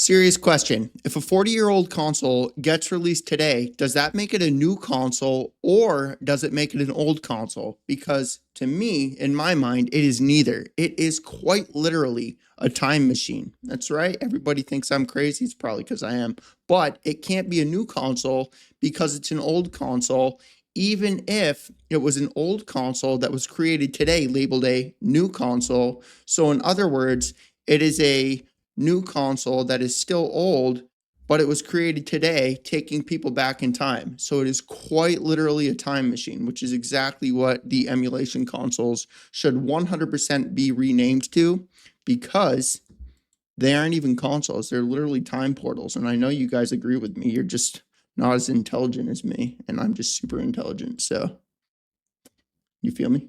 Serious question. If a 40-year-old console gets released today, does that make it a new console or does it make it an old console? Because to me, in my mind, it is neither. It is quite literally a time machine. That's right. Everybody thinks I'm crazy. It's probably because I am. But it can't be a new console because it's an old console, even if it was an old console that was created today, labeled a new console. So, in other words, it is a new console that is still old, but it was created today, taking people back in time. So it is quite literally a time machine, which is exactly what the emulation consoles should 100% be renamed to, because they aren't even consoles. They're literally time portals. And I know you guys agree with me. You're just not as intelligent as me, and I'm just super intelligent. So you feel me?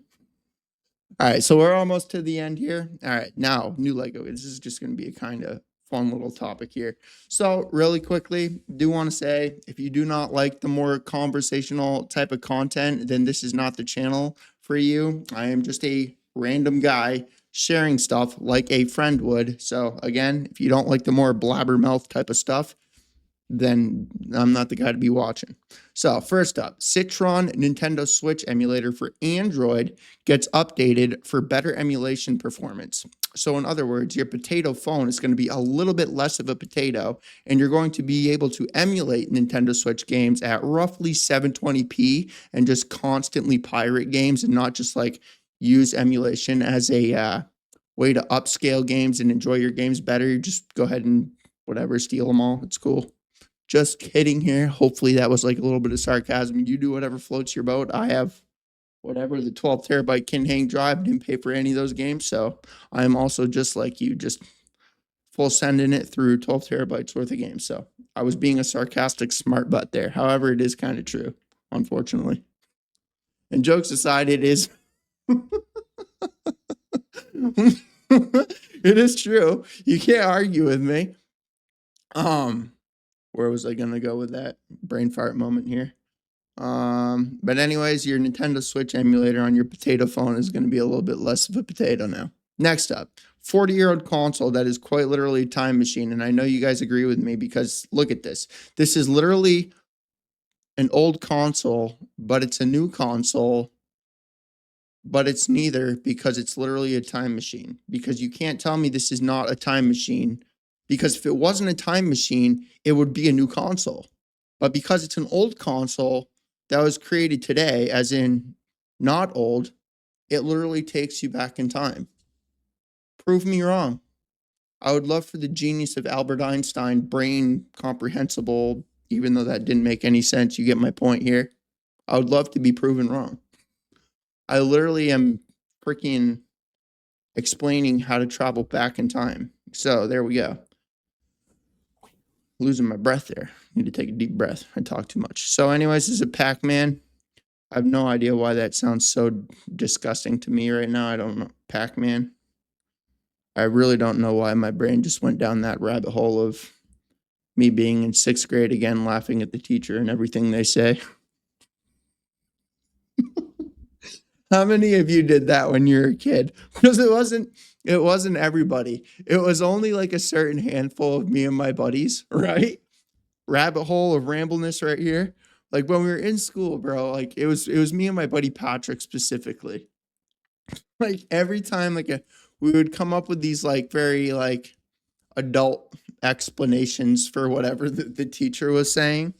All right, so we're almost to the end here. All right, now new Lego. This is just going to be a kind of fun little topic here. So really quickly, do want to say, if you do not like the more conversational type of content, then this is not the channel for you. I am just a random guy sharing stuff like a friend would. So again, if you don't like the more blabbermouth type of stuff, then I'm not the guy to be watching. So first up, Citron Nintendo Switch emulator for Android gets updated for better emulation performance. So in other words, your potato phone is going to be a little bit less of a potato, and you're going to be able to emulate Nintendo Switch games at roughly 720p and just constantly pirate games, and not just like use emulation as a way to upscale games and enjoy your games better. You just go ahead and whatever, steal them all. It's cool. Just kidding here. Hopefully that was like a little bit of sarcasm. You do whatever floats your boat. I have whatever, the 12 terabyte Kin Hang drive. Didn't pay for any of those games. So I am also just like you, just full sending it through 12 terabytes worth of games. So I was being a sarcastic smart butt there. However, it is kind of true, unfortunately. And jokes aside, it is. It is true. You can't argue with me. Where was I gonna go with that brain fart moment here? But anyways, your Nintendo Switch emulator on your potato phone is going to be a little bit less of a potato now. Next up, 40-year-old console that is quite literally a time machine. And I know you guys agree with me, because look at this. This is literally an old console, but it's a new console, but it's neither, because it's literally a time machine. Because you can't tell me this is not a time machine, because if it wasn't a time machine, it would be a new console. But because it's an old console that was created today, as in not old, it literally takes you back in time. Prove me wrong. I would love for the genius of Albert Einstein, brain comprehensible, even though that didn't make any sense. You get my point here. I would love to be proven wrong. I literally am freaking explaining how to travel back in time. So there we go. Losing my breath there. Need to take a deep breath. I talk too much. So anyways, this is a Pac-Man. I have no idea why that sounds so disgusting to me right now. I don't know. Pac-Man. I really don't know why my brain just went down that rabbit hole of me being in 6th grade again, laughing at the teacher and everything they say. How many of you did that when you were a kid? Because it wasn't everybody. It was only like a certain handful of me and my buddies, right? Rabbit hole of rambleness right here. Like when we were in school, bro, like it was me and my buddy Patrick specifically. Like every time we would come up with these like very like adult explanations for whatever the teacher was saying.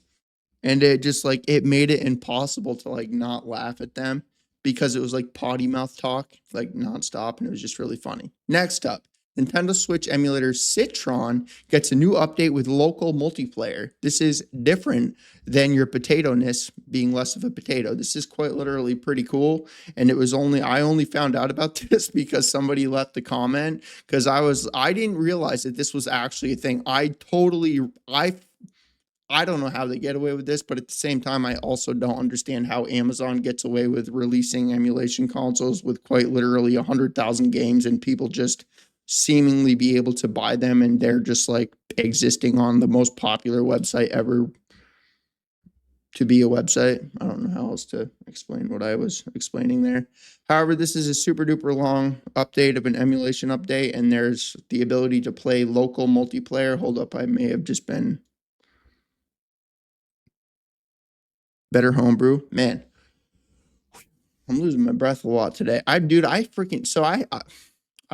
And it just like it made it impossible to like not laugh at them, because it was like potty mouth talk, like nonstop, and it was just really funny. Next up, Nintendo Switch emulator Citron gets a new update with local multiplayer. This is different than your potato-ness being less of a potato. This is quite literally pretty cool. And I only found out about this because somebody left the comment, because I didn't realize that this was actually a thing. I don't know how they get away with this, but at the same time, I also don't understand how Amazon gets away with releasing emulation consoles with quite literally 100,000 games, and people just seemingly be able to buy them, and they're just like existing on the most popular website ever. to be a website. I don't know how else to explain what I was explaining there. However, this is a super duper long update of an emulation update, and there's the ability to play local multiplayer. Hold up, I may have just been better homebrew. Man, I'm losing my breath a lot today. I freaking, so I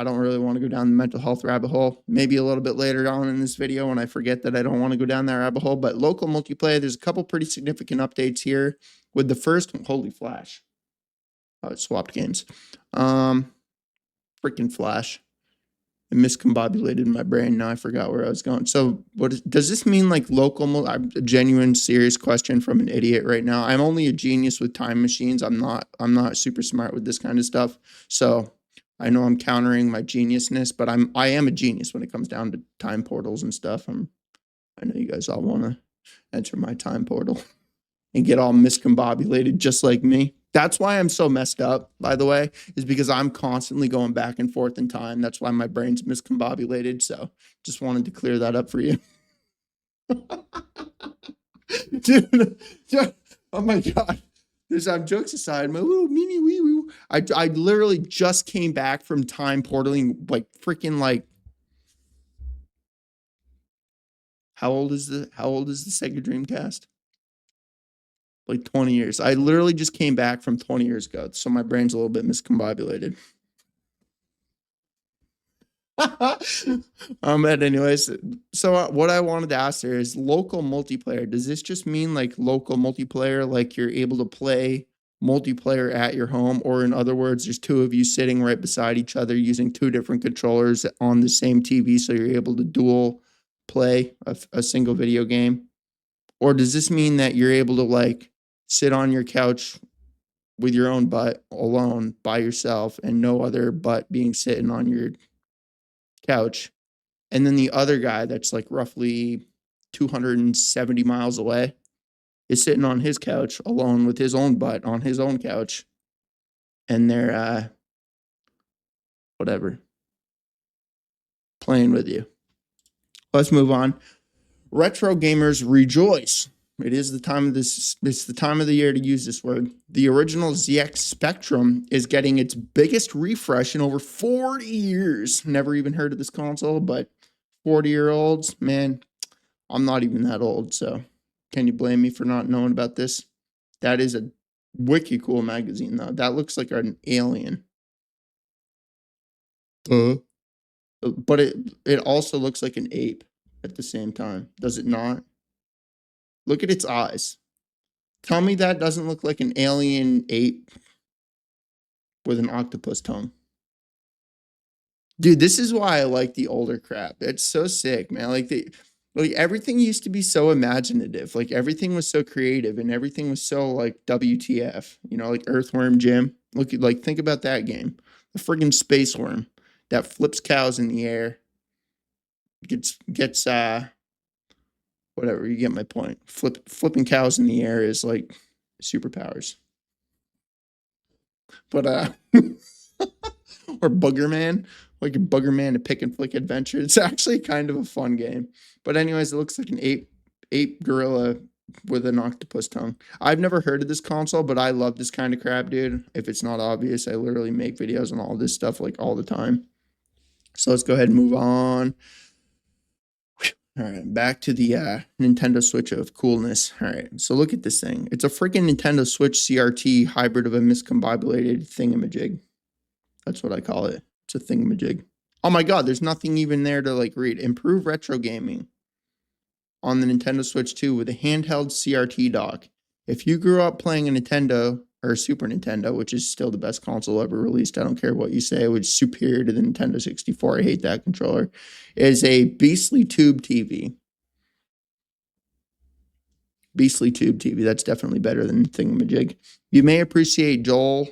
don't really want to go down the mental health rabbit hole. Maybe a little bit later on in this video when I forget that I don't want to go down that rabbit hole. But local multiplayer, there's a couple pretty significant updates here. With the first, holy flash. Oh, it swapped games. Freaking flash. It miscombobulated my brain. Now I forgot where I was going. So does this mean like local? A genuine serious question from an idiot right now. I'm only a genius with time machines. I'm not super smart with this kind of stuff. So I know I'm countering my geniusness, but I am a genius when it comes down to time portals and stuff. I know you guys all want to enter my time portal and get all miscombobulated just like me. That's why I'm so messed up, by the way, is because I'm constantly going back and forth in time. That's why my brain's miscombobulated. So just wanted to clear that up for you. Dude, oh my God. Jokes aside, my little mini wee woo. I literally just came back from time portaling, like freaking like. How old is the Sega Dreamcast? Like 20 years. I literally just came back from 20 years ago, so my brain's a little bit miscombobulated. But anyways, so what I wanted to ask there is local multiplayer. Does this just mean like local multiplayer, like you're able to play multiplayer at your home, or in other words, there's two of you sitting right beside each other using two different controllers on the same TV, so you're able to dual play a single video game? Or does this mean that you're able to like sit on your couch with your own butt alone by yourself and no other butt being sitting on your couch, and then the other guy that's like roughly 270 miles away is sitting on his couch alone with his own butt on his own couch, and they're whatever, playing with you. Let's move on. Retro gamers rejoice. It's the time of the year to use this word. The original ZX Spectrum is getting its biggest refresh in over 40 years. Never even heard of this console, but 40-year-olds, man, I'm not even that old, so can you blame me for not knowing about this? That is a wicked cool magazine, though. That looks like an alien. But it also looks like an ape at the same time. Does it not? Look at its eyes. Tell me that doesn't look like an alien ape with an octopus tongue. Dude, this is why I like the older crap. It's so sick, man. Like everything used to be so imaginative. Like everything was so creative and everything was so like WTF. You know, like Earthworm Jim. Think about that game. The friggin' space worm that flips cows in the air. Gets whatever, you get my point. Flipping cows in the air is like superpowers. But or Booger Man, like a Booger Man, a pick and flick adventure. It's actually kind of a fun game. But anyways, it looks like an ape gorilla with an octopus tongue. I've never heard of this console, but I love this kind of crap, dude. If it's not obvious, I literally make videos on all this stuff like all the time. So let's go ahead and move on. All right, back to the Nintendo Switch of coolness. All right, so look at this thing. It's a freaking Nintendo Switch CRT hybrid of a miscombobulated thingamajig. That's what I call it. It's a thingamajig. Oh my God, there's nothing even there to like read. Improve retro gaming on the Nintendo Switch 2 with a handheld CRT dock. If you grew up playing a Nintendo or a Super Nintendo, which is still the best console ever released, I don't care what you say, which is superior to the Nintendo 64. I hate that controller. Is a beastly tube TV. Beastly tube TV. That's definitely better than thingamajig. You may appreciate Joel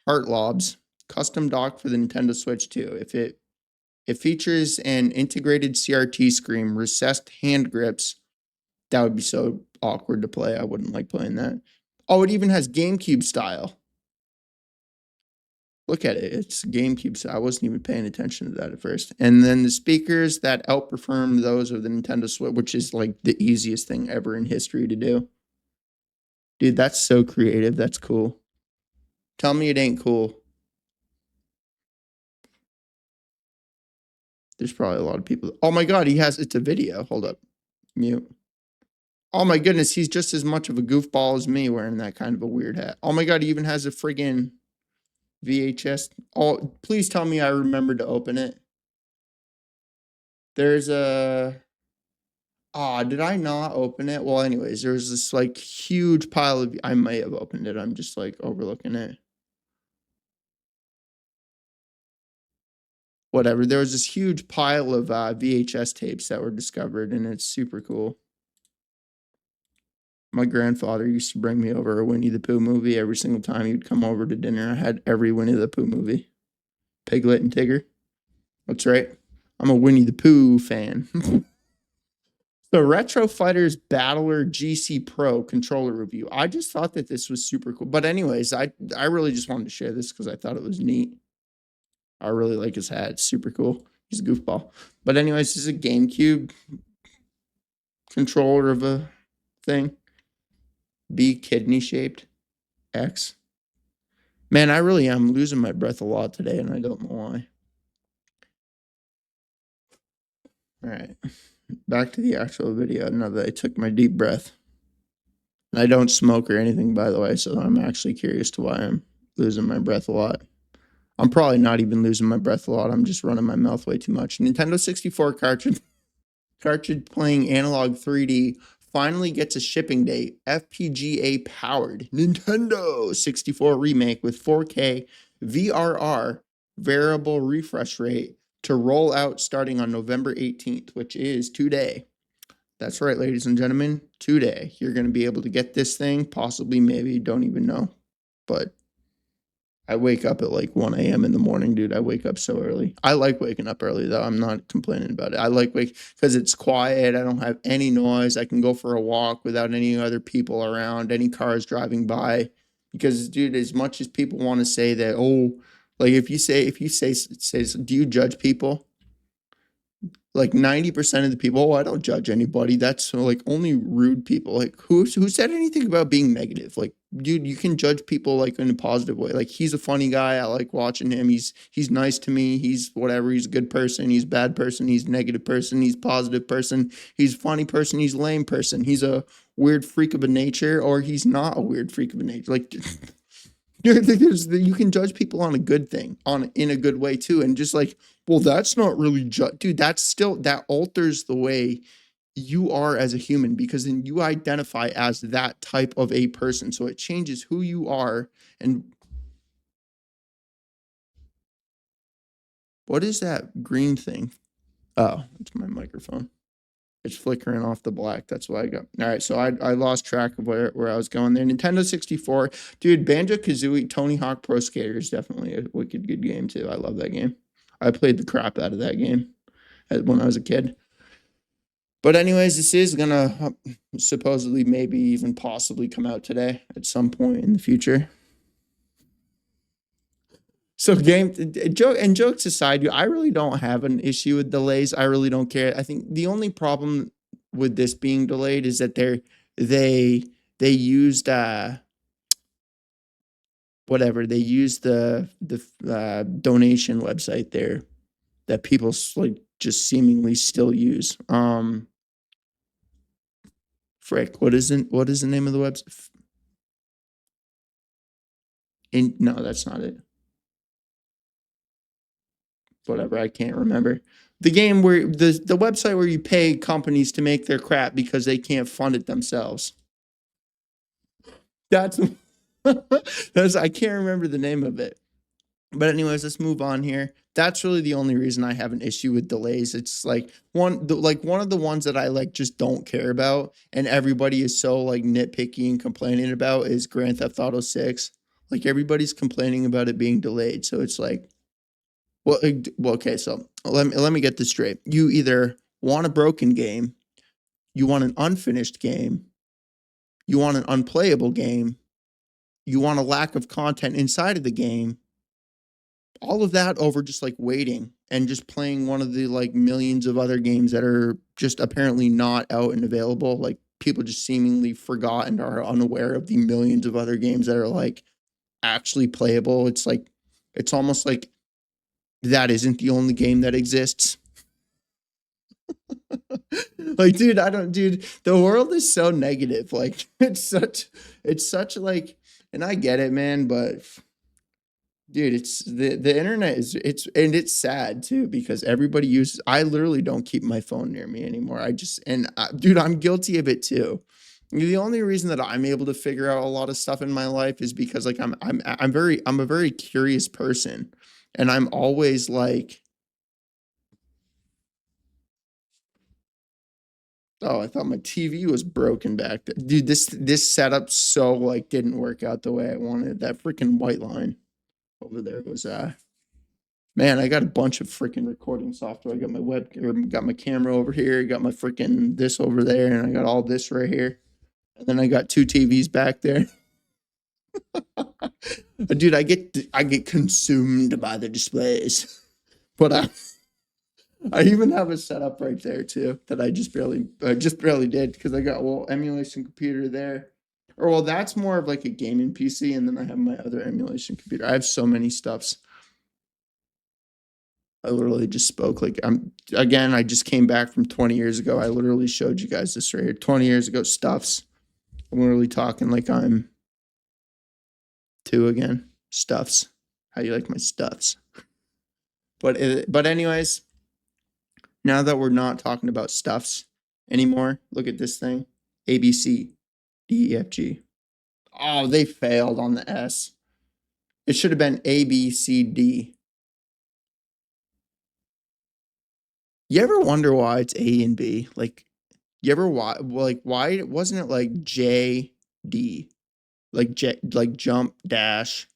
Hartlob's custom dock for the Nintendo Switch 2. It features an integrated CRT screen, recessed hand grips. That would be so awkward to play. I wouldn't like playing that. Oh, it even has GameCube style. Look at it. It's GameCube style. I wasn't even paying attention to that at first. And then the speakers that outperform those of the Nintendo Switch, which is like the easiest thing ever in history to do. Dude, that's so creative. That's cool. Tell me it ain't cool. There's probably a lot of people. Oh my God, it's a video. Hold up. Mute. Oh my goodness, he's just as much of a goofball as me wearing that kind of a weird hat. Oh my God, he even has a friggin' VHS. Oh, please tell me I remembered to open it. There's a. Ah, did I not open it? Well, anyways, there's this like huge pile of. I may have opened it. I'm just like overlooking it. Whatever. There was this huge pile of VHS tapes that were discovered, and it's super cool. My grandfather used to bring me over a Winnie the Pooh movie every single time he would come over to dinner. I had every Winnie the Pooh movie. Piglet and Tigger. That's right. I'm a Winnie the Pooh fan. The Retro Fighters Battler GC Pro controller review. I just thought that this was super cool. But anyways, I really just wanted to share this because I thought it was neat. I really like his hat. It's super cool. He's a goofball. But anyways, this is a GameCube controller of a thing. B kidney shaped. X. Man, I really am losing my breath a lot today, and I don't know why. All right. Back to the actual video now that I took my deep breath. And I don't smoke or anything, by the way, so I'm actually curious to why I'm losing my breath a lot. I'm probably not even losing my breath a lot. I'm just running my mouth way too much. Nintendo 64 cartridge playing Analogue 3D finally gets a shipping date. FPGA powered Nintendo 64 remake with 4K VRR variable refresh rate to roll out starting on November 18th, which is today. That's right, ladies and gentlemen. Today, you're going to be able to get this thing, possibly, maybe, don't even know. But I wake up at like 1 a.m. in the morning, dude. I wake up so early. I like waking up early, though. I'm not complaining about it. I like because it's quiet. I don't have any noise. I can go for a walk without any other people around, any cars driving by. Because, dude, as much as people want to say that, oh, like if you say, do you judge people? Like 90% of the people, oh, I don't judge anybody. That's like only rude people. Like who said anything about being negative? Like, dude, you can judge people like in a positive way. Like he's a funny guy. I like watching him. He's nice to me. He's whatever. He's a good person. He's a bad person. He's a negative person. He's a positive person. He's a funny person. He's a lame person. He's a weird freak of a nature, or he's not a weird freak of a nature. Like you can judge people on a good thing, in a good way too, and just like, well, that's not really dude. That's still that alters the way you are as a human because then you identify as that type of a person, so it changes who you are. And what is that green thing? Oh, it's my microphone. It's flickering off the black. That's why I got. All right, so I lost track of where I was going there. Nintendo 64. Dude, Banjo-Kazooie Tony Hawk Pro Skater is definitely a wicked good game, too. I love that game. I played the crap out of that game when I was a kid. But anyways, this is going to supposedly maybe even possibly come out today at some point in the future. So jokes aside, I really don't have an issue with delays. I really don't care. I think the only problem with this being delayed is that they used whatever they used the donation website there that people like just seemingly still use. Frick, what is the name of the website? No, that's not it. Whatever, I can't remember. The game where the website where you pay companies to make their crap because they can't fund it themselves. That's I can't remember the name of it. But anyways, let's move on here. That's really the only reason I have an issue with delays. It's like one of the ones that I like just don't care about, and everybody is so like nitpicky and complaining about is Grand Theft Auto 6. Like everybody's complaining about it being delayed, so it's like, well, okay. So let me get this straight. You either want a broken game, you want an unfinished game, you want an unplayable game, you want a lack of content inside of the game, all of that over just like waiting and just playing one of the like millions of other games that are just apparently not out and available. Like people just seemingly forgot and are unaware of the millions of other games that are like actually playable. It's like, it's almost like that isn't the only game that exists. Like, dude, dude, the world is so negative. Like, it's such like, and I get it, man, but dude, it's the internet is it's sad too because everybody uses. I literally don't keep my phone near me anymore. Dude, I'm guilty of it too. The only reason that I'm able to figure out a lot of stuff in my life is because like I'm a very curious person, and I'm always like, oh, I thought my TV was broken back there. Dude, this setup so like didn't work out the way I wanted. That freaking white line over there was man, I got a bunch of freaking recording software. I got my got my camera over here, got my freaking this over there, and I got all this right here. And then I got two TVs back there. Dude, I get consumed by the displays. But I even have a setup right there too that I just barely did because I got a little emulation computer there. Or well, that's more of like a gaming PC, and then I have my other emulation computer. I have so many stuffs. I literally just spoke like I just came back from 20 years ago. I literally showed you guys this right here. 20 years ago stuffs. I'm literally talking like I'm two again. Stuffs. How you like my stuffs? But anyways, now that we're not talking about stuffs anymore, look at this thing. A B C D E F G. Oh, they failed on the S. It should have been A B C D. You ever wonder why it's A and B? Like, you ever why wasn't it like J D? Like jump dash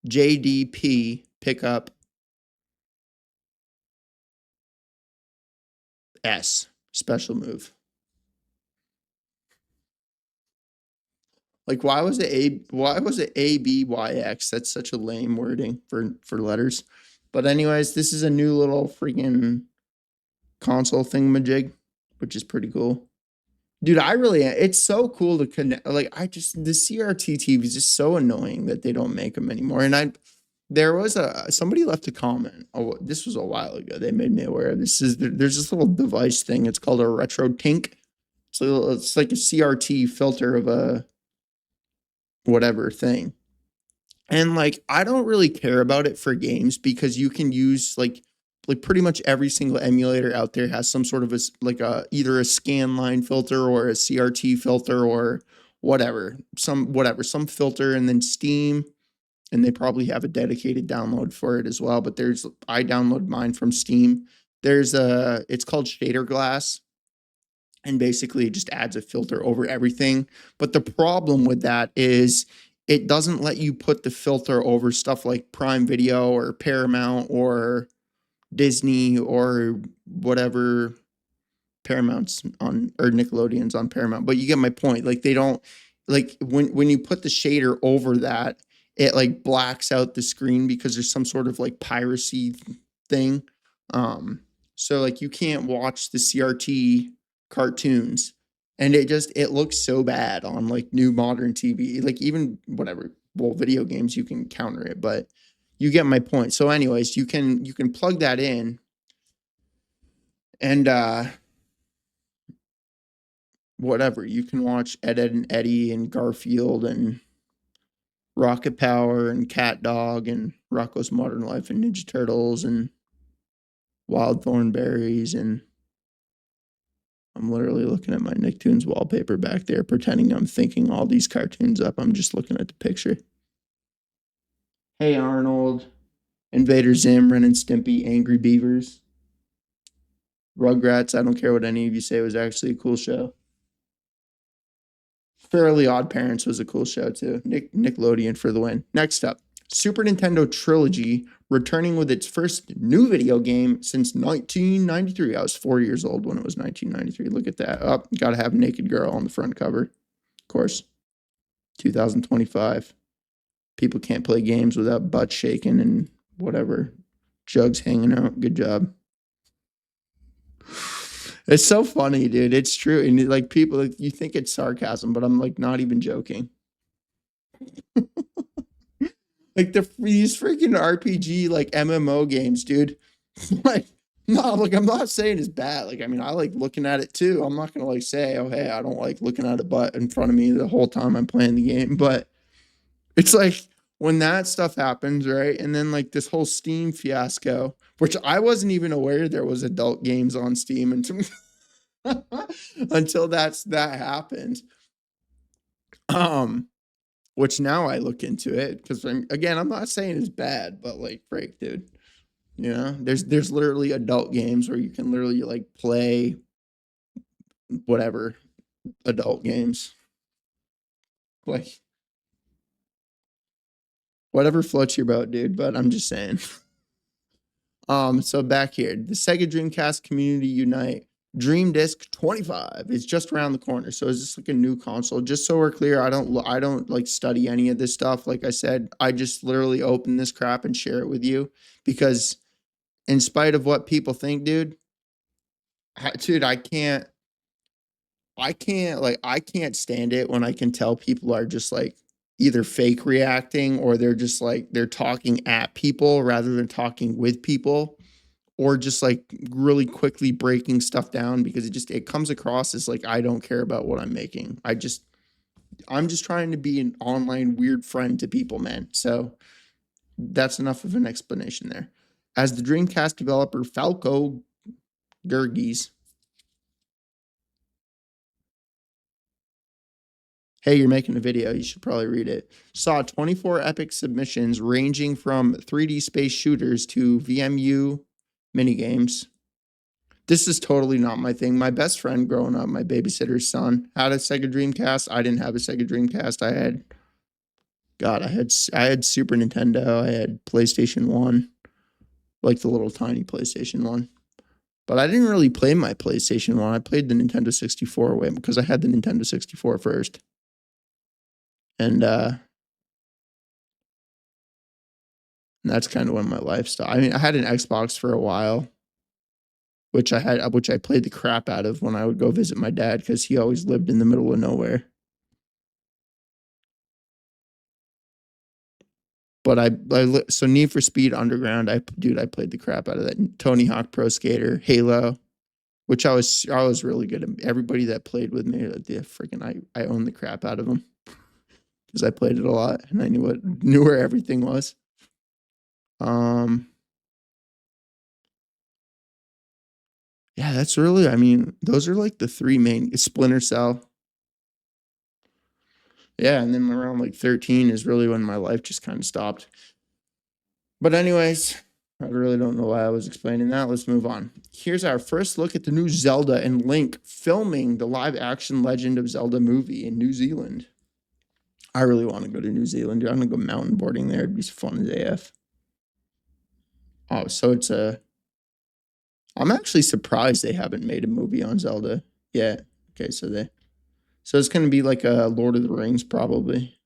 J D P pickup S special move. Like why was it A B Y X? That's such a lame wording for letters. But anyways, this is a new little freaking console thingamajig, which is pretty cool. Dude, it's so cool to connect. Like, the CRT TV is just so annoying that they don't make them anymore. And there was somebody left a comment. Oh, this was a while ago. They made me aware. There's this little device thing. It's called a retro tink. So it's like a CRT filter of a whatever thing. And like, I don't really care about it for games because you can use like pretty much every single emulator out there has some sort of either a scan line filter or a CRT filter or some filter, and then Steam, and they probably have a dedicated download for it as well. But I download mine from Steam. It's called Shader Glass, and basically it just adds a filter over everything. But the problem with that is it doesn't let you put the filter over stuff like Prime Video or Paramount or Disney or whatever Paramount's on, or Nickelodeon's on Paramount. But you get my point. Like, they don't, like, when you put the shader over that, it like blacks out the screen because there's some sort of like piracy thing. So like you can't watch the CRT cartoons, and it looks so bad on like new modern TV. Like, even whatever, well, video games you can counter it, but you get my point. So anyways, you can plug that in, and whatever, you can watch Ed, Edd and Eddie and Garfield and Rocket Power and Cat Dog and Rocko's Modern Life and Ninja Turtles and Wild Thornberries. And I'm literally looking at my Nicktoons wallpaper back there, pretending I'm thinking all these cartoons up. I'm just looking at the picture. Hey Arnold, Invader Zim, Ren and Stimpy, Angry Beavers, Rugrats. I don't care what any of you say, was actually a cool show. Fairly Odd Parents was a cool show too. Nickelodeon for the win. Next up, Super Nintendo Trilogy returning with its first new video game since 1993. I was 4 years old when it was 1993. Look at that. Oh, gotta have Naked Girl on the front cover. Of course. 2025. People can't play games without butt shaking and whatever. Jugs hanging out. Good job. It's so funny, dude. It's true. And like people, like, you think it's sarcasm, but I'm like not even joking. Like these freaking RPG like MMO games, dude. Like, no, like I'm not saying it's bad. Like, I mean, I like looking at it too. I'm not gonna like say, oh hey, I don't like looking at a butt in front of me the whole time I'm playing the game. But it's like when that stuff happens, right? And then like this whole Steam fiasco, which I wasn't even aware there was adult games on Steam until until that happened. Um, which now I look into it because again, I'm not saying it's bad, but like break, dude. You know, there's literally adult games where you can literally like play whatever adult games, like whatever floats your boat, dude. But I'm just saying. So back here, the Sega Dreamcast Community Unite Dream Disc 25 is just around the corner. So is this like a new console? Just so we're clear, I don't like study any of this stuff. Like I said, I just literally open this crap and share it with you because in spite of what people think, dude, dude, I can't stand it when I can tell people are just like either fake reacting or they're just like they're talking at people rather than talking with people or just like really quickly breaking stuff down because it comes across as like I don't care about what I'm making. I'm just trying to be an online weird friend to people, man. So that's enough of an explanation there. As the Dreamcast developer Falco Gurgies, hey, you're making a video, you should probably read it. Saw 24 epic submissions ranging from 3D space shooters to VMU minigames. This is totally not my thing. My best friend growing up, my babysitter's son, had a Sega Dreamcast. I didn't have a Sega Dreamcast. I had Super Nintendo. I had PlayStation 1, like the little tiny PlayStation 1. But I didn't really play my PlayStation 1. I played the Nintendo 64 way because I had the Nintendo 64 first. And that's kind of when my lifestyle. I mean, I had an Xbox for a while, which I played the crap out of when I would go visit my dad because he always lived in the middle of nowhere. But so Need for Speed Underground, I played the crap out of that. Tony Hawk Pro Skater, Halo, which I was really good at. Everybody that played with me, I owned the crap out of them because I played it a lot and I knew where everything was. Yeah, that's really, I mean, those are like the three main. Splinter Cell. Yeah, and then around like 13 is really when my life just kind of stopped. But anyways, I really don't know why I was explaining that. Let's move on. Here's our first look at the new Zelda and Link filming the live action Legend of Zelda movie in New Zealand. I really want to go to New Zealand, dude. I'm gonna go mountain boarding there. It'd be fun as AF. Oh, so I'm actually surprised they haven't made a movie on Zelda yet. Okay, so it's gonna be like a Lord of the Rings, probably.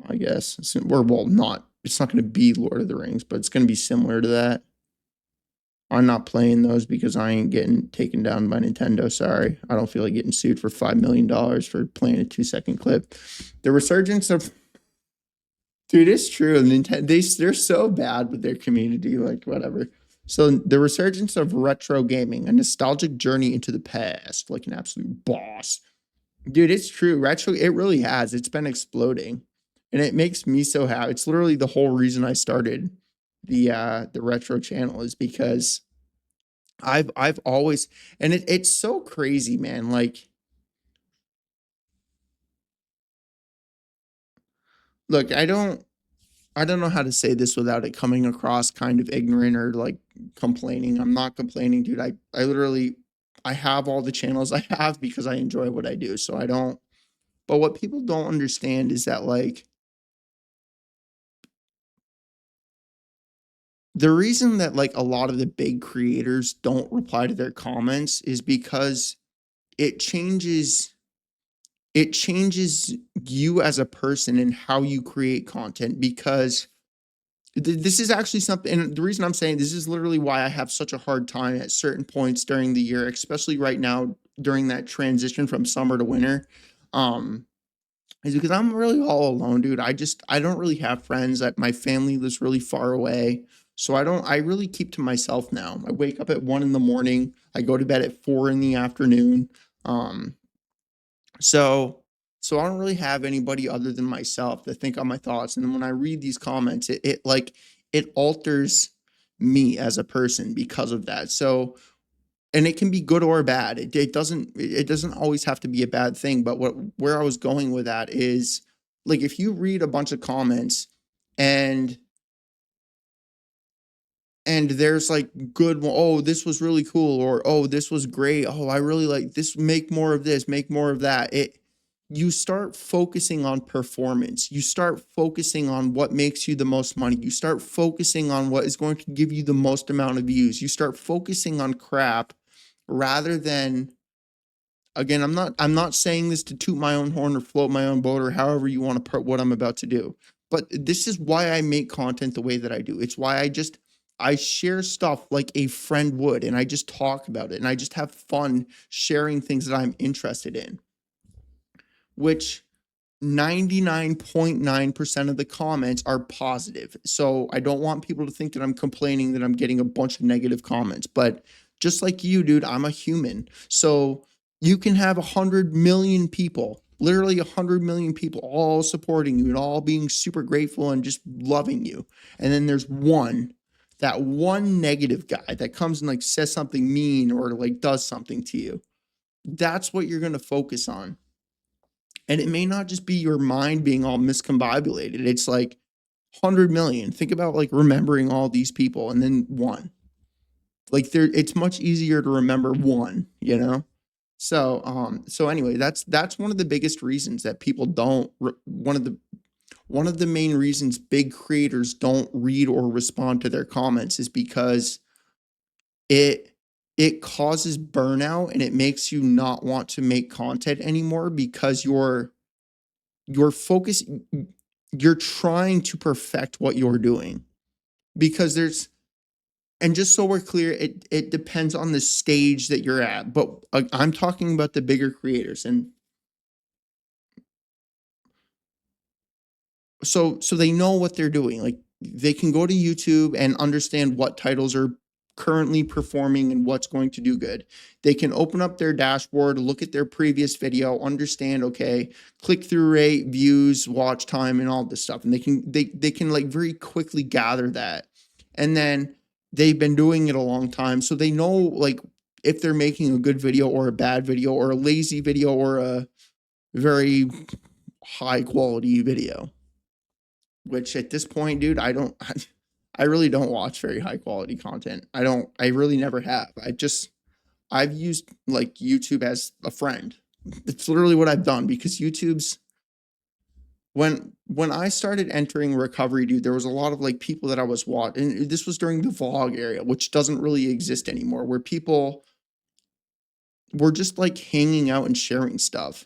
I guess it's not gonna be Lord of the Rings, but it's gonna be similar to that. I'm not playing those because I ain't getting taken down by Nintendo. Sorry. I don't feel like getting sued for $5 million for playing a 2-second clip. The resurgence of. Dude, it's true. Nintendo, they're so bad with their community, like whatever. So the resurgence of retro gaming, a nostalgic journey into the past, like an absolute boss. Dude, it's true. Retro, it really has. It's been exploding. And it makes me so happy. It's literally the whole reason I started the retro channel is because I've always and it's so crazy, man. Like, look, I don't know how to say this without it coming across kind of ignorant or like complaining. I'm not complaining, dude. I literally I have all the channels I have because I enjoy what I do. So I don't but what people don't understand is that like the reason that like a lot of the big creators don't reply to their comments is because it changes it changes you as a person and how you create content because This is actually something, and the reason I'm saying this is literally why I have such a hard time at certain points during the year, especially right now during that transition from summer to winter. Um, is because I'm really all alone, dude. I don't really have friends. That my family lives really far away. So I really keep to myself now. I wake up at 1 in the morning. I go to bed at 4 in the afternoon. Um, so so I don't really have anybody other than myself to think on my thoughts. And then when I read these comments, it alters me as a person because of that. So, and it can be good or bad. It doesn't always have to be a bad thing. But where I was going with that is, like, if you read a bunch of comments and there's like good, oh, this was really cool, or oh, this was great, oh, I really like this, make more of this, make more of that. You start focusing on performance. You start focusing on what makes you the most money. You start focusing on what is going to give you the most amount of views. You start focusing on crap rather than, again, I'm not saying this to toot my own horn or float my own boat or however you want to put what I'm about to do. But this is why I make content the way that I do. It's why I share stuff like a friend would, and I just talk about it, and I just have fun sharing things that I'm interested in, which 99.9% of the comments are positive. So I don't want people to think that I'm complaining that I'm getting a bunch of negative comments. But just like you, dude, I'm a human. So you can have 100 million people, literally 100 million people, all supporting you and all being super grateful and just loving you. And then there's that one negative guy that comes and like says something mean or like does something to you. That's what you're going to focus on. And it may not just be your mind being all miscombobulated. It's like 100 million. Think about like remembering all these people and then one. Like it's much easier to remember one, you know? So anyway, that's one of the biggest reasons that people don't one of the main reasons big creators don't read or respond to their comments is because it it causes burnout and it makes you not want to make content anymore because you're focused, you're trying to perfect what you're doing because there's, and just so we're clear, it depends on the stage that you're at, but I'm talking about the bigger creators. And so they know what they're doing. Like they can go to YouTube and understand what titles are currently performing and what's going to do good. They can open up their dashboard, look at their previous video, understand, okay, click through rate, views, watch time, and all this stuff. And they can like very quickly gather that. And then they've been doing it a long time. So they know like if they're making a good video or a bad video or a lazy video or a very high quality video, which at this point, dude, I really don't watch very high quality content. I really never have. I've used like YouTube as a friend. It's literally what I've done because YouTube's, when I started entering recovery, dude, there was a lot of like people that I was watching. And this was during the vlog area, which doesn't really exist anymore, where people were just like hanging out and sharing stuff.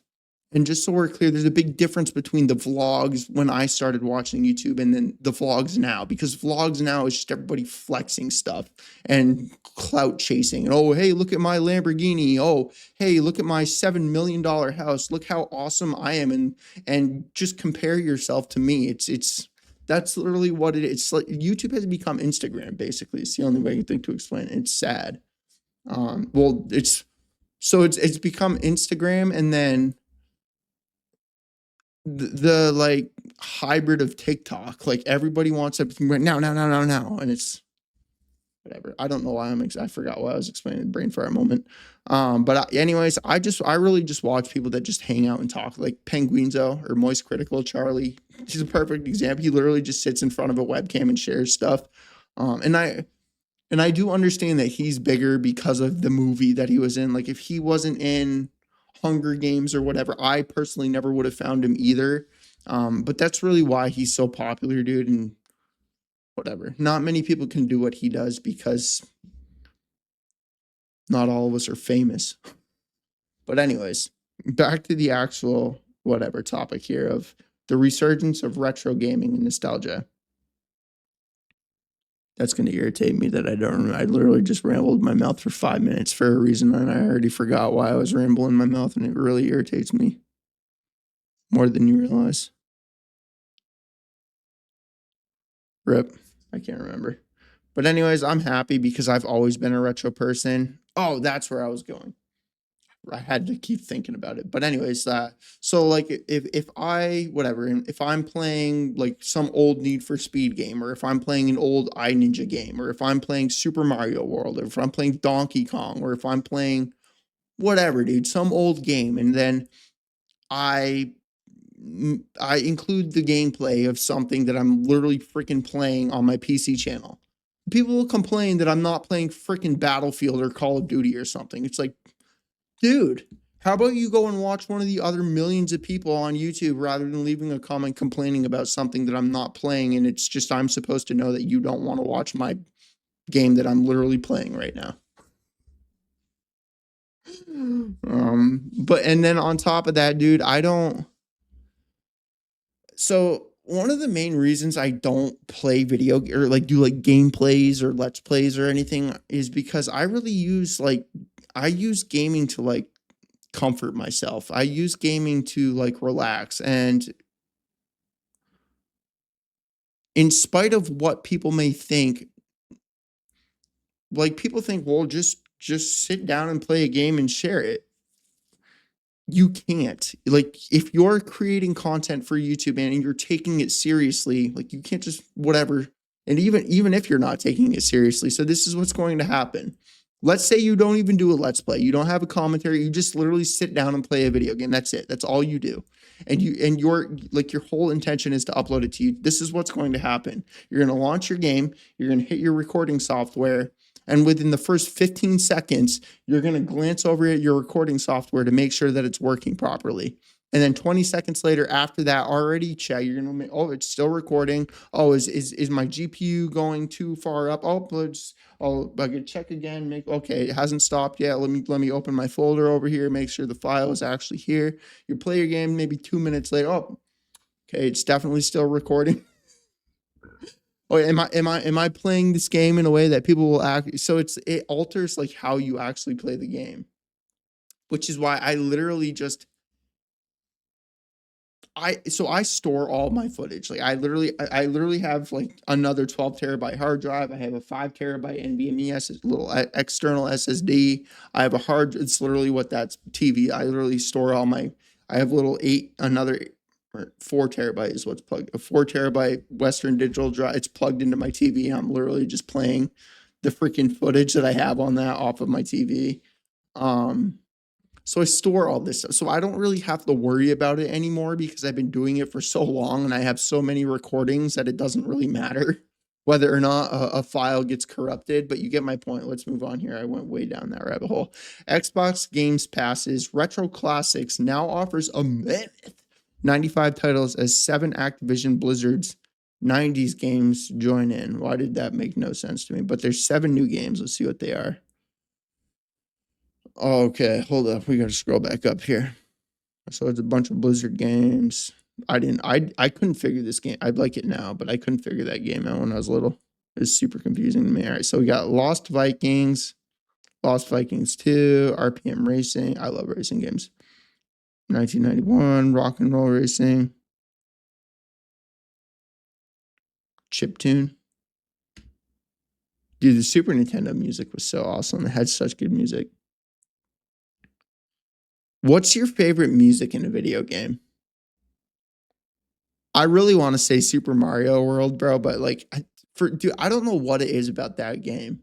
And just so we're clear, there's a big difference between the vlogs when I started watching YouTube and then the vlogs now, because vlogs now is just everybody flexing stuff and clout chasing. And oh, hey, look at my Lamborghini. Oh, hey, look at my $7 million house. Look how awesome I am. And just compare yourself to me. It's that's literally what it is. It's like YouTube has become Instagram, basically. It's the only way I can think to explain it. It's sad. Well, it's become Instagram, and then the like hybrid of TikTok. Like everybody wants everything right now, now, and it's whatever. I don't know why I forgot what I was explaining. Brain fire moment. Anyways, I really just watch people that just hang out and talk, like Penguinzo or Moist Critical Charlie. He's a perfect example. He literally just sits in front of a webcam and shares stuff. And I do understand that he's bigger because of the movie that he was in. Like if he wasn't in Hunger Games or whatever, I personally never would have found him either. But that's really why he's so popular, dude. And whatever. Not many people can do what he does because not all of us are famous. But anyways, back to the actual whatever topic here of the resurgence of retro gaming and nostalgia. That's going to irritate me that I don't. I literally just rambled my mouth for 5 minutes for a reason, and I already forgot why I was rambling my mouth, and it really irritates me more than you realize. Rip. I can't remember. But anyways, I'm happy because I've always been a retro person. Oh, that's where I was going. I had to keep thinking about it. But anyways, so like if I whatever, if I'm playing like some old Need for Speed game, or if I'm playing an old iNinja game, or if I'm playing Super Mario World, or if I'm playing Donkey Kong, or if I'm playing whatever, dude, some old game, and then I I include the gameplay of something that I'm literally freaking playing on my PC channel. People will complain that I'm not playing freaking Battlefield or Call of Duty or something. It's like, dude, how about you go and watch one of the other millions of people on YouTube rather than leaving a comment complaining about something that I'm not playing, and it's just I'm supposed to know that you don't want to watch my game that I'm literally playing right now. But and then on top of that, dude, I don't. So one of the main reasons I don't play video or like do like gameplays or let's plays or anything is because I really use like I use gaming to like comfort myself. I use gaming to like relax, and in spite of what people may think, like people think, well, just sit down and play a game and share it. You can't. Like if you're creating content for YouTube and you're taking it seriously, like you can't just whatever. And even if you're not taking it seriously, so this is what's going to happen. Let's say you don't even do a let's play. You don't have a commentary. You just literally sit down and play a video game. That's it. That's all you do. And your like your whole intention is to upload it to you. This is what's going to happen. You're going to launch your game, you're going to hit your recording software, and within the first 15 seconds, you're going to glance over at your recording software to make sure that it's working properly. And then 20 seconds later, after that, already check. You're gonna make, oh, it's still recording. Oh, is my GPU going too far up? Oh, I could check again. Make okay, it hasn't stopped yet. Let me open my folder over here. Make sure the file is actually here. You play your game. Maybe 2 minutes later. Oh, okay, it's definitely still recording. Oh, am I playing this game in a way that people will act? So it alters like how you actually play the game, which is why I literally just I store all my footage. Like I literally have like another 12 terabyte hard drive. I have a 5 terabyte NVMe little external SSD. I have a hard. It's literally what that's TV. I literally store all my. I have little another 4 terabyte is what's plugged. A 4 terabyte Western Digital drive. It's plugged into my TV. I'm literally just playing the freaking footage that I have on that off of my TV. Um, so I store all this stuff. So I don't really have to worry about it anymore because I've been doing it for so long and I have so many recordings that it doesn't really matter whether or not a file gets corrupted. But you get my point. Let's move on here. I went way down that rabbit hole. Xbox Games Passes Retro Classics now offers a mammoth 95 titles as 7 Activision Blizzard's 90s games join in. Why did that make no sense to me? But there's 7 new games. Let's see what they are. Okay, hold up. We got to scroll back up here. So it's a bunch of Blizzard games. I couldn't figure this game. I'd like it now, but I couldn't figure that game out when I was little. It was super confusing to me. All right, so we got Lost Vikings 2, RPM Racing. I love racing games. 1991, Rock and Roll Racing. Chiptune. Dude, the Super Nintendo music was so awesome. It had such good music. What's your favorite music in a video game? I really want to say Super Mario World, bro, but like, dude, I don't know what it is about that game.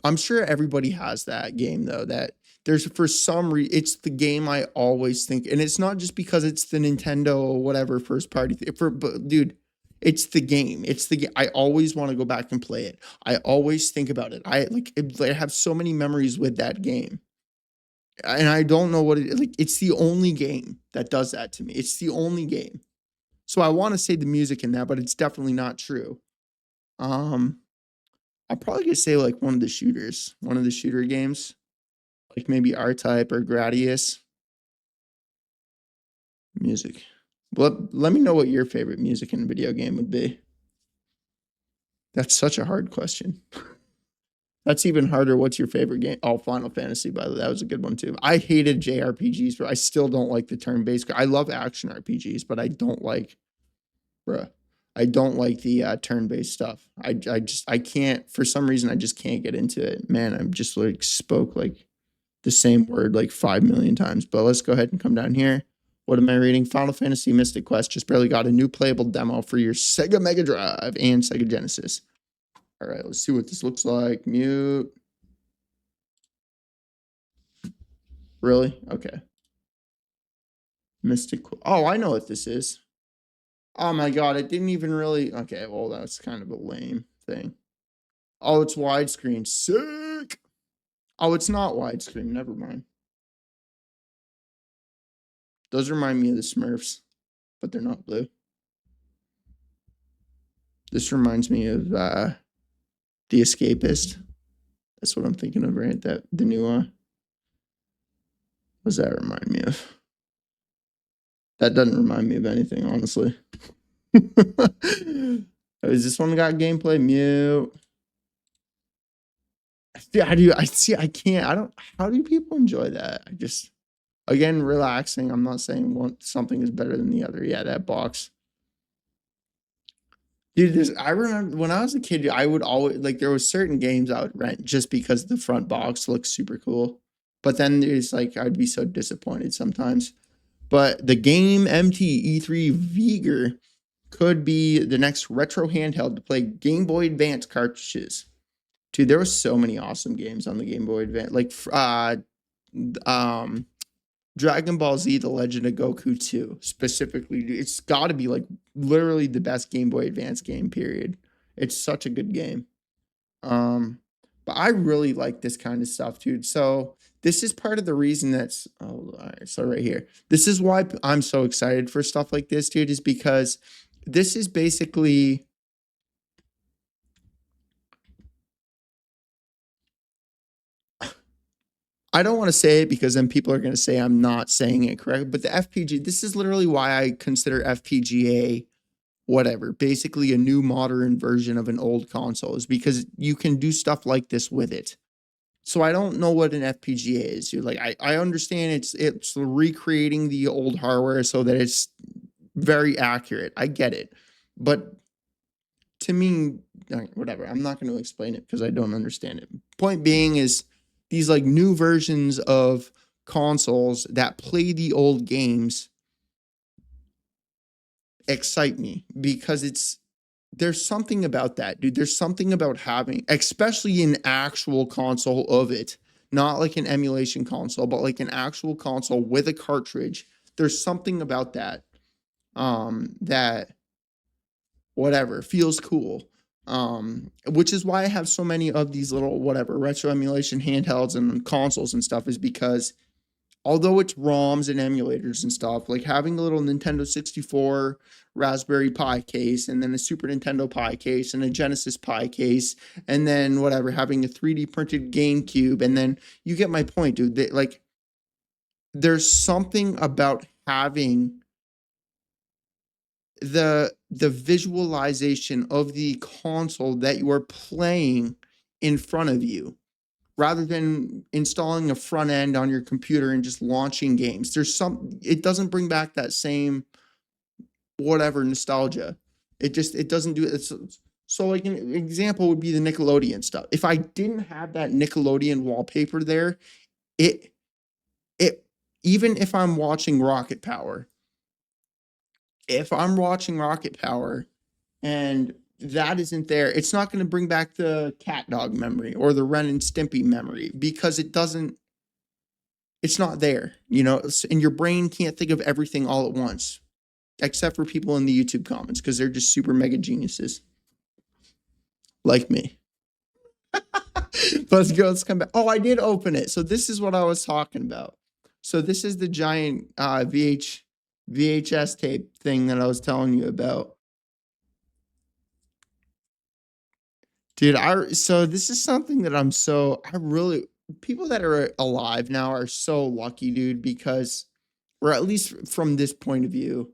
I'm sure everybody has that game though. That there's for some reason it's the game I always think, and it's not just because it's the Nintendo or whatever first party but dude, it's the game. It's the game. I always want to go back and play it. I always think about it. I have so many memories with that game, and I don't know what it like. It's the only game that does that to me. It's the only game. So I want to say the music in that, but it's definitely not true. Um, I'm probably gonna say like one of the shooter games, like maybe R-Type or Gradius. Music. Let me know what your favorite music in a video game would be. That's such a hard question. That's even harder. What's your favorite game? Oh, Final Fantasy, by the way. That was a good one too. I hated JRPGs, but I still don't like the turn-based. I love action RPGs, but I don't like, bruh. I don't like the turn-based stuff. I can't, for some reason, I just can't get into it. Man, I'm just like spoke like the same word like 5 million times. But let's go ahead and come down here. What am I reading? Final Fantasy Mystic Quest just barely got a new playable demo for your Sega Mega Drive and Sega Genesis. All right, let's see what this looks like. Mute. Really? Okay. Mystic. Oh, I know what this is. Oh my god, it didn't even really. Okay, well, that's kind of a lame thing. Oh, it's widescreen. Sick. Oh, it's not widescreen. Never mind. Those remind me of the Smurfs, but they're not blue. This reminds me of The Escapist. That's what I'm thinking of, right? That the new what does that remind me of? That doesn't remind me of anything, honestly. Is this one got gameplay? Mute. Yeah, I can't. I don't. How do people enjoy that? I just, again, relaxing. I'm not saying something is better than the other. Yeah, that box. Dude, I remember when I was a kid, I would always like there was certain games I would rent just because the front box looks super cool. But then there's like I'd be so disappointed sometimes. But the Game MT E3 Viger could be the next retro handheld to play Game Boy Advance cartridges. Dude, there was so many awesome games on the Game Boy Advance, like Dragon Ball Z: The Legend of Goku 2 specifically. It's got to be like literally the best Game Boy Advance game. Period. It's such a good game. Um, but I really like this kind of stuff, dude. So this is part of the reason that's all right. So right here, this is why I'm so excited for stuff like this, dude. Is because this is basically I don't want to say it because then people are going to say I'm not saying it correct. But the FPGA, this is literally why I consider FPGA whatever, basically a new modern version of an old console, is because you can do stuff like this with it. So I don't know what an FPGA is. You're like, I understand it's recreating the old hardware so that it's very accurate. I get it. But to me, whatever, I'm not going to explain it because I don't understand it. Point being is these like new versions of consoles that play the old games excite me because there's something about that, dude. There's something about having, especially an actual console of it, not like an emulation console, but like an actual console with a cartridge. There's something about that that whatever feels cool. Which is why I have so many of these little whatever retro emulation handhelds and consoles and stuff, is because although it's ROMs and emulators and stuff, like having a little Nintendo 64 Raspberry Pi case and then a Super Nintendo Pi case and a Genesis Pi case and then whatever, having a 3D printed GameCube, and then you get my point, dude. Like there's something about having the visualization of the console that you are playing in front of you rather than installing a front end on your computer and just launching games. It doesn't bring back that same whatever nostalgia. It doesn't do it. So like an example would be the Nickelodeon stuff. If I didn't have that Nickelodeon wallpaper there, it even if I'm watching Rocket Power, and that isn't there, it's not going to bring back the cat dog memory or the Ren and Stimpy memory because it's not there, and your brain can't think of everything all at once, except for people in the YouTube comments because they're just super mega geniuses like me. Let's come back. Oh, I did open it. So this is what I was talking about. So this is the giant VHS tape thing that I was telling you about. Dude, so this is something that people that are alive now are so lucky, dude, because, or at least from this point of view,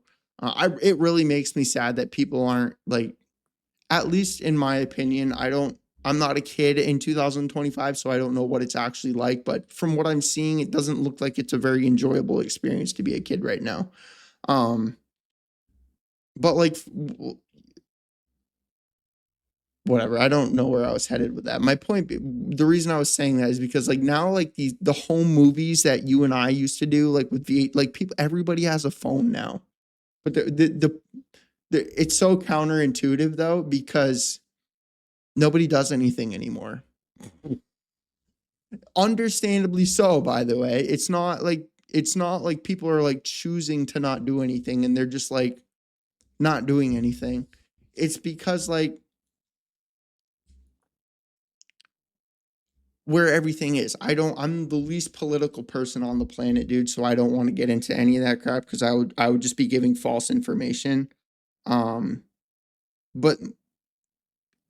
it really makes me sad that people aren't like at least in my opinion, I'm not a kid in 2025, so I don't know what it's actually like. But from what I'm seeing, it doesn't look like it's a very enjoyable experience to be a kid right now. Um, but like, whatever. I don't know where I was headed with that. My point, the reason I was saying that is because like now, like the home movies that you and I used to do, like with like people, everybody has a phone now. But it's so counterintuitive though, because nobody does anything anymore. Understandably so, by the way. It's not like people are like choosing to not do anything and they're just like not doing anything. It's because like where everything is. I'm the least political person on the planet, dude, so I don't want to get into any of that crap because I would just be giving false information. Um but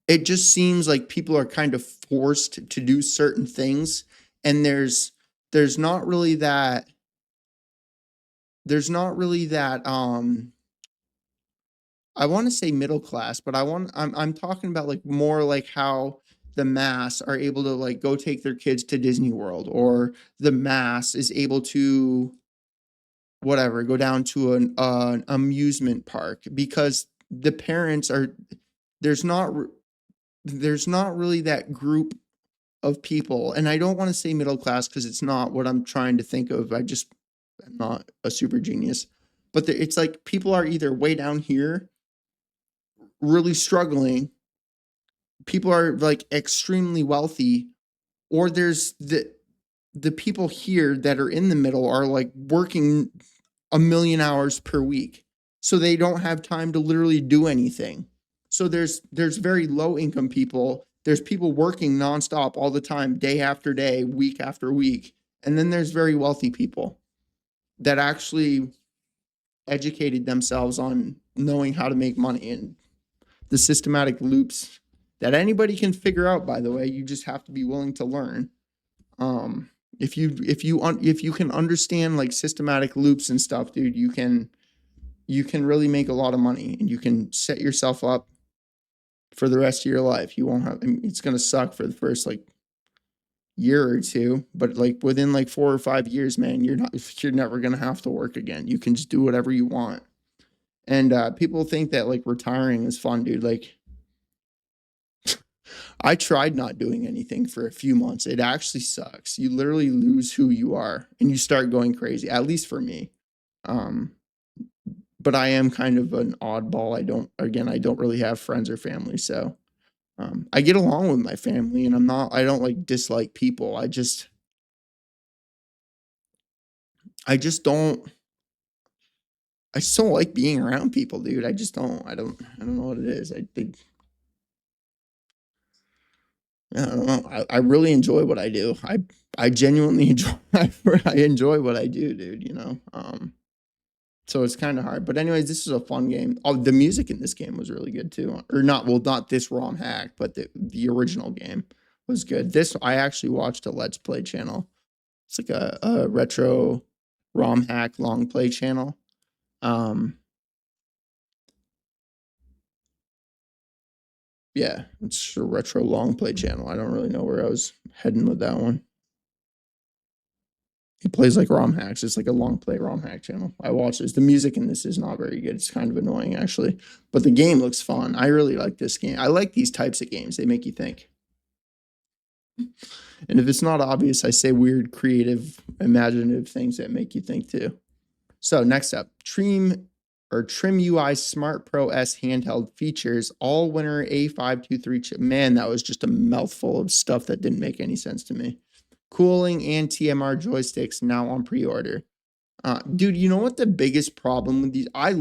it just seems like people are kind of forced to do certain things, and there's not really that there's not really that I want to say middle class, but I'm talking about like more like how the mass are able to like go take their kids to Disney World, or the mass is able to whatever go down to an amusement park because the parents are there's not there's not really that group of people, and I don't want to say middle class because it's not what I'm trying to think of. I'm not a super genius, but it's like people are either way down here really struggling, people are like extremely wealthy, or there's the people here that are in the middle are like working a million hours per week. So they don't have time to literally do anything. So there's very low income people. There's people working nonstop all the time, day after day, week after week. And then there's very wealthy people that actually educated themselves on knowing how to make money and the systematic loops that anybody can figure out, by the way. You just have to be willing to learn. If you can understand like systematic loops and stuff, dude, you can really make a lot of money and you can set yourself up for the rest of your life. You won't have, I mean, it's going to suck for the first like year or two, but like within like 4 or 5 years, man, you're never going to have to work again. You can just do whatever you want. And people think that like retiring is fun, dude. Like I tried not doing anything for a few months. It actually sucks. You literally lose who you are and you start going crazy, at least for me. Um, but I am kind of an oddball. I don't really have friends or family. So I get along with my family and I don't like dislike people. I just don't like being around people, dude. I don't know what it is. I think, I don't know. I really enjoy what I do. I genuinely enjoy, I enjoy what I do, dude, you know? So it's kind of hard. But anyways, this is a fun game. Oh, the music in this game was really good too. Or not, well, not this ROM hack, but the original game was good. This I actually watched a Let's Play channel. It's like a retro ROM hack long play channel. Um, yeah, it's a retro long play channel. I don't really know where I was heading with that one. He plays like ROM hacks. It's like a long play ROM hack channel. I watch this. The music in this is not very good. It's kind of annoying actually, but the game looks fun. I really like this game. I like these types of games. They make you think. And if it's not obvious, I say weird, creative, imaginative things that make you think too. So next up, TrimUI Smart Pro S handheld features all winner A523 chip. Man, that was just a mouthful of stuff that didn't make any sense to me. Cooling and TMR joysticks now on pre-order. Dude, you know what the biggest problem with these? I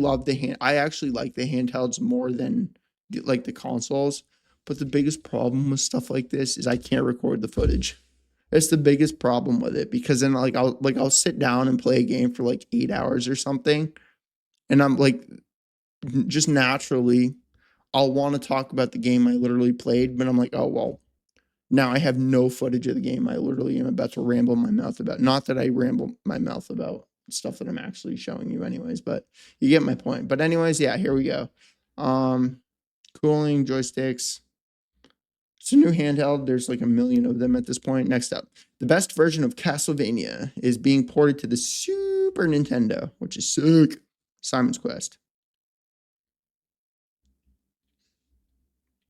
actually like the handhelds more than like the consoles. But the biggest problem with stuff like this is I can't record the footage. That's the biggest problem with it, because then I'll sit down and play a game for like 8 hours or something, and I'm like, just naturally I'll want to talk about the game I literally played, but I'm like, oh well, now I have no footage of the game I literally am about to ramble my mouth about. Not that I ramble my mouth about stuff that I'm actually showing you anyways, but you get my point. But anyways, yeah, here we go. Um Cooling, joysticks. It's a new handheld. There's like a million of them at this point. Next up, the best version of Castlevania is being ported to the Super Nintendo, which is sick. Simon's Quest.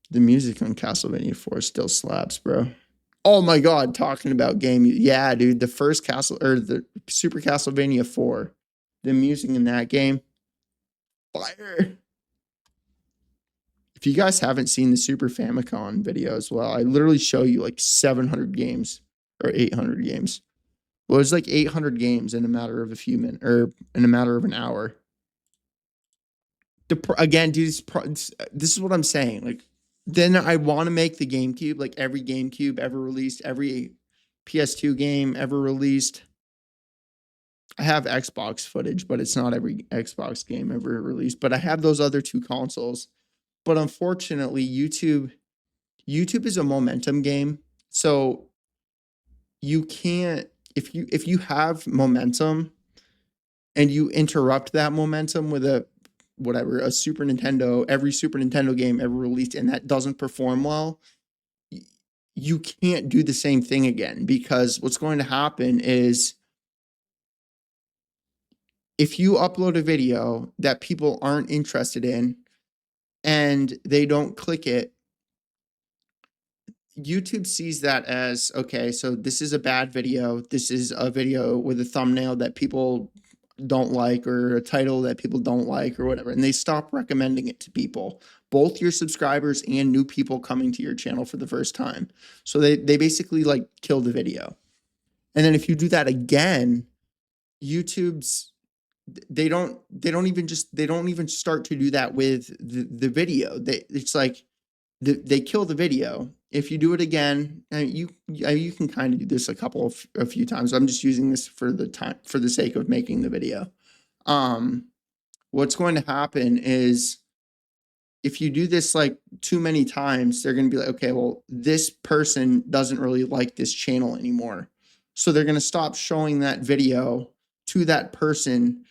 The music on Castlevania 4 still slaps, bro. Oh my god, talking about game. Yeah, dude, the first the Super Castlevania 4, the music in that game, fire. If you guys haven't seen the Super Famicom video as well, I literally show you like 700 games or 800 games. Well, it's like 800 games in a matter of a few minutes or in a matter of an hour. Again, dude, this is what I'm saying. Like, then I want to make the GameCube, like every GameCube ever released, every PS2 game ever released. I have Xbox footage, but it's not every Xbox game ever released. But I have those other two consoles. But unfortunately, YouTube is a momentum game. So you can't, if you have momentum and you interrupt that momentum with a Super Nintendo, every Super Nintendo game ever released, and that doesn't perform well, you can't do the same thing again, because what's going to happen is if you upload a video that people aren't interested in and they don't click it, YouTube sees that as, okay, so this is a bad video. This is a video with a thumbnail that people don't like, or a title that people don't like, or whatever. And they stop recommending it to people, both your subscribers and new people coming to your channel for the first time. So they basically like kill the video. And then if you do that again, YouTube's, they don't even start to do that with the video. It's like they kill the video. If you do it again, and you can kind of do this a few times. I'm just using this for the sake of making the video. What's going to happen is if you do this like too many times, they're going to be like, okay, well, this person doesn't really like this channel anymore. So they're going to stop showing that video to that person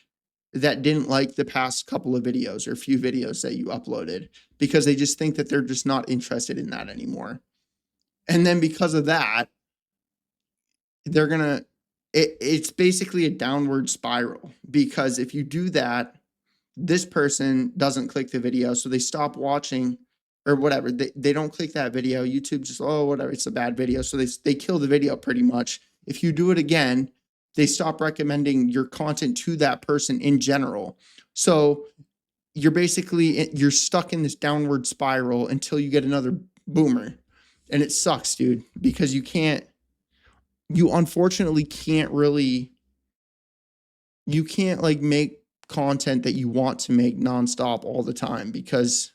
that didn't like the past couple of videos or few videos that you uploaded, because they just think that they're just not interested in that anymore. And then because of that, they're going to, it's basically a downward spiral, because if you do that, this person doesn't click the video, so they stop watching or whatever. They don't click that video. YouTube just, oh, whatever, it's a bad video. So they kill the video pretty much. If you do it again, they stop recommending your content to that person in general. So you're stuck in this downward spiral until you get another boomer. And it sucks, dude, because you unfortunately can't like make content that you want to make nonstop all the time, because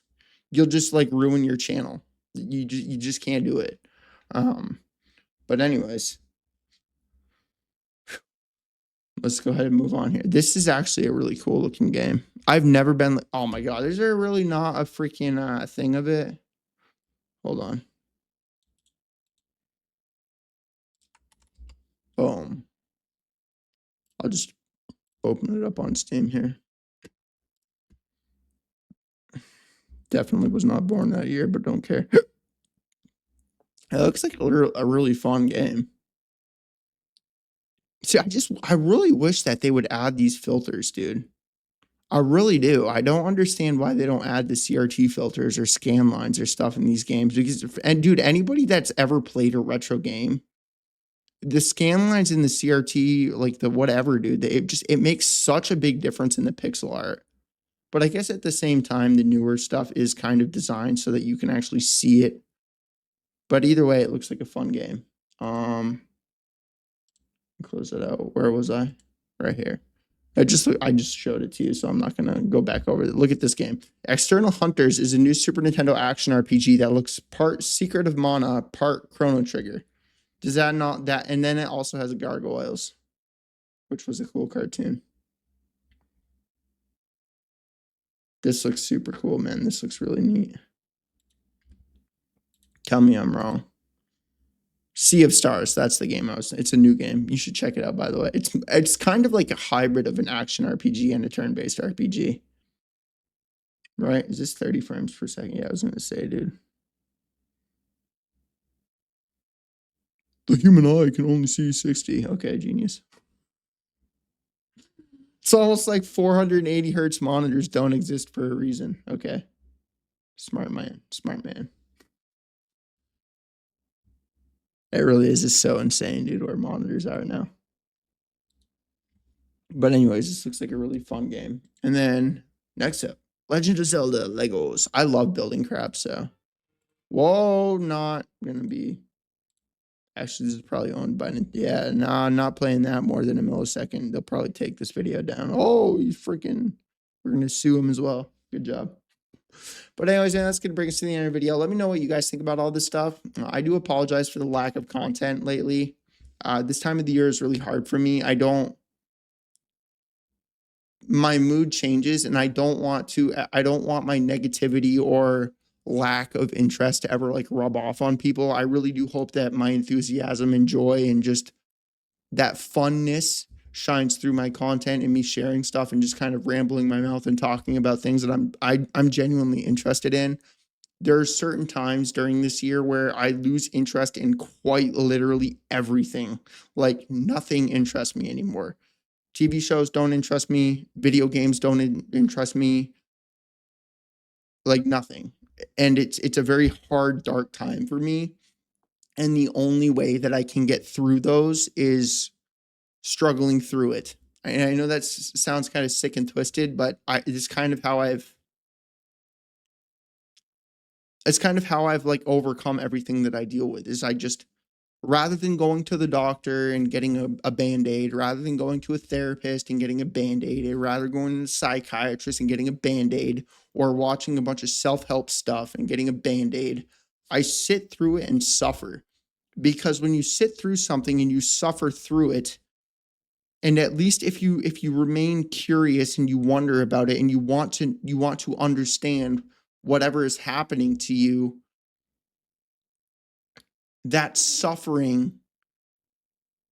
you'll just like ruin your channel. You just can't do it. But anyways, let's go ahead and move on here. This is actually a really cool looking game. I've never been like, oh my god, is there really not a freaking thing of it? Hold on. Boom. I'll just open it up on Steam here. Definitely was not born that year, but don't care. It looks like a really fun game. See, I really wish that they would add these filters, dude. I really do. I don't understand why they don't add the CRT filters or scan lines or stuff in these games. Because, and dude, anybody that's ever played a retro game, the scan lines in the CRT, like the whatever, dude, it makes such a big difference in the pixel art. But I guess at the same time, the newer stuff is kind of designed so that you can actually see it. But either way, it looks like a fun game. Close it out. Where was I? Right here. I just showed it to you, so I'm not going to go back over it. Look at this game. External Hunters is a new Super Nintendo action RPG that looks part Secret of Mana, part Chrono Trigger. Does that not that? And then it also has Gargoyles, which was a cool cartoon. This looks super cool, man. This looks really neat. Tell me I'm wrong. Sea of Stars, that's the game it's a new game. You should check it out, by the way. It's kind of like a hybrid of an action RPG and a turn-based RPG. right? Is this 30 frames per second? Yeah, I was going to say, dude. The human eye can only see 60. Okay, genius. It's almost like 480 hertz monitors don't exist for a reason. Okay. Smart man. Smart man. It really is just so insane, dude, where monitors are now. But anyways, this looks like a really fun game. And then next up, Legend of Zelda Legos. I love building crap, so. Whoa, not going to be. Actually, this is probably owned by. Yeah, nah, not playing that more than a millisecond. They'll probably take this video down. Oh, you freaking. We're going to sue him as well. Good job. But anyways, man, that's going to bring us to the end of the video. Let me know what you guys think about all this stuff. I do apologize for the lack of content lately. This time of the year is really hard for me. My mood changes, and I don't want my negativity or lack of interest to ever like rub off on people. I really do hope that my enthusiasm and joy and just that funness shines through my content and me sharing stuff and just kind of rambling my mouth and talking about things that I'm genuinely interested in. There are certain times during this year where I lose interest in quite literally everything. Like nothing interests me anymore. TV shows don't interest me. Video games don't interest me. Like nothing. And it's a very hard, dark time for me. And the only way that I can get through those is struggling through it. And I know that sounds kind of sick and twisted, but it's kind of how I've like overcome everything that I deal with. Is I just, rather than going to the doctor and getting a Band-Aid, rather than going to a therapist and getting a Band-Aid, I'd rather going to a psychiatrist and getting a Band-Aid, or watching a bunch of self-help stuff and getting a Band-Aid, I sit through it and suffer. Because when you sit through something and you suffer through it, and at least if you remain curious and you wonder about it and you want to understand whatever is happening to you, that suffering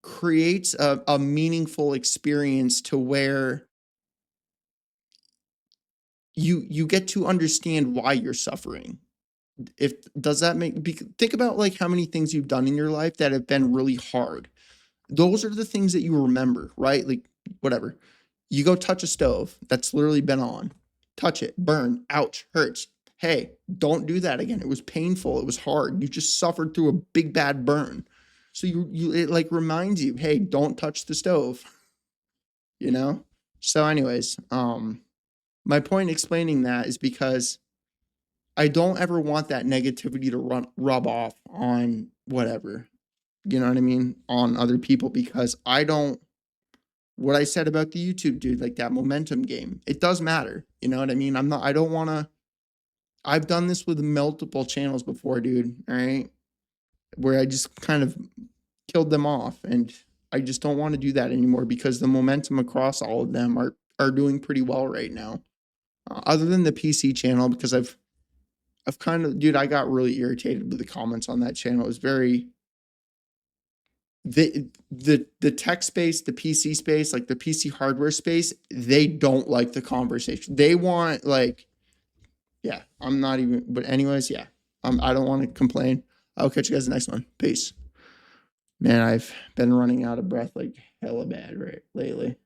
creates a meaningful experience to where you get to understand why you're suffering. Does that think about like how many things you've done in your life that have been really hard. Those are the things that you remember, right? Like whatever. You go touch a stove that's literally been on. Touch it, burn, ouch, hurts. Hey, don't do that again. It was painful. It was hard. You just suffered through a big bad burn. So it like reminds you, hey, don't touch the stove, you know? So anyways, my point in explaining that is because I don't ever want that negativity to rub off on whatever, you know what I mean? On other people, because what I said about the YouTube dude, like that momentum game, it does matter. You know what I mean? I've done this with multiple channels before, dude. All right. Where I just kind of killed them off, and I just don't want to do that anymore because the momentum across all of them are doing pretty well right now. Other than the PC channel, because I've kind of, dude, I got really irritated with the comments on that channel. It was very, the tech space, the PC space, like the PC hardware space, they don't like the conversation. They want like, yeah, I'm not even, but anyways, yeah, I don't want to complain. I'll catch you guys in the next one. Peace. Man, I've been running out of breath like hella bad right lately.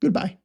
Goodbye.